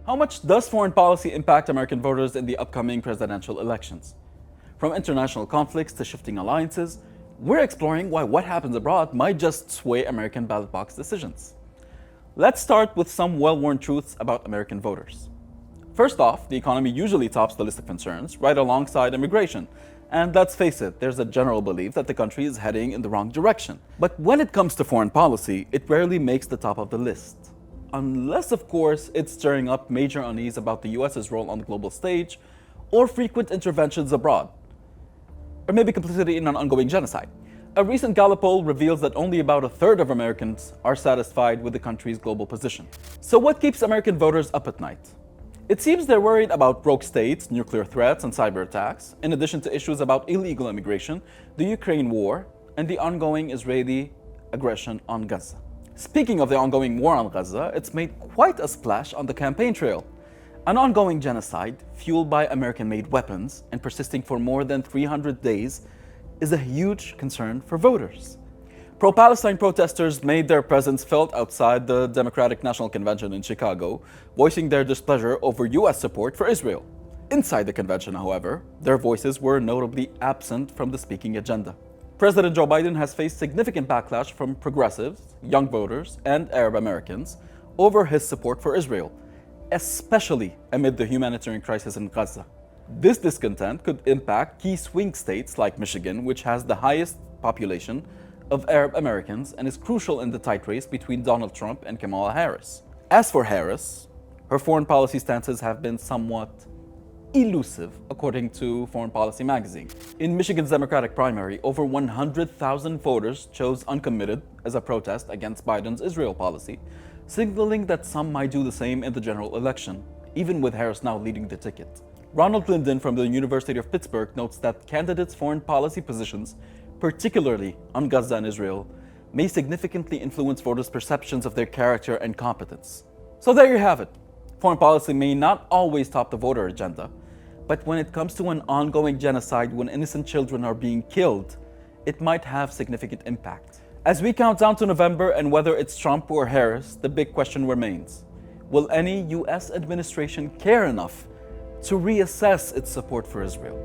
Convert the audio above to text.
How much does foreign policy impact American voters in the upcoming presidential elections? From international conflicts to shifting alliances, we're exploring why what happens abroad might just sway American ballot box decisions. Let's start with some well-worn truths about American voters. First off, the economy usually tops the list of concerns, right alongside immigration. And let's face it, there's a general belief that the country is heading in the wrong direction. But when it comes to foreign policy, it rarely makes the top of the list. Unless, of course, it's stirring up major unease about the US's role on the global stage, or frequent interventions abroad, or maybe complicity in an ongoing genocide. A recent Gallup poll reveals that only about a third of Americans are satisfied with the country's global position. So what keeps American voters up at night? It seems they're worried about rogue states, nuclear threats, and cyber attacks, in addition to issues about illegal immigration, the Ukraine war, and the ongoing Israeli aggression on Gaza. Speaking of the ongoing war on Gaza, it's made quite a splash on the campaign trail. An ongoing genocide, fueled by American-made weapons and persisting for more than 300 days, is a huge concern for voters. Pro-Palestine protesters made their presence felt outside the Democratic National Convention in Chicago, voicing their displeasure over US support for Israel. Inside the convention, however, their voices were notably absent from the speaking agenda. President Joe Biden has faced significant backlash from progressives, young voters, and Arab Americans over his support for Israel, especially amid the humanitarian crisis in Gaza. This discontent could impact key swing states like Michigan, which has the highest population of Arab Americans and is crucial in the tight race between Donald Trump and Kamala Harris. As for Harris, her foreign policy stances have been somewhat elusive, according to Foreign Policy magazine. In Michigan's Democratic primary, over 100,000 voters chose uncommitted as a protest against Biden's Israel policy, signaling that some might do the same in the general election, even with Harris now leading the ticket. Ronald Linden from the University of Pittsburgh notes that candidates' foreign policy positions, particularly on Gaza and Israel, may significantly influence voters' perceptions of their character and competence. So there you have it. Foreign policy may not always top the voter agenda, but when it comes to an ongoing genocide when innocent children are being killed, it might have significant impact. As we count down to November and whether it's Trump or Harris, the big question remains: will any US administration care enough to reassess its support for Israel?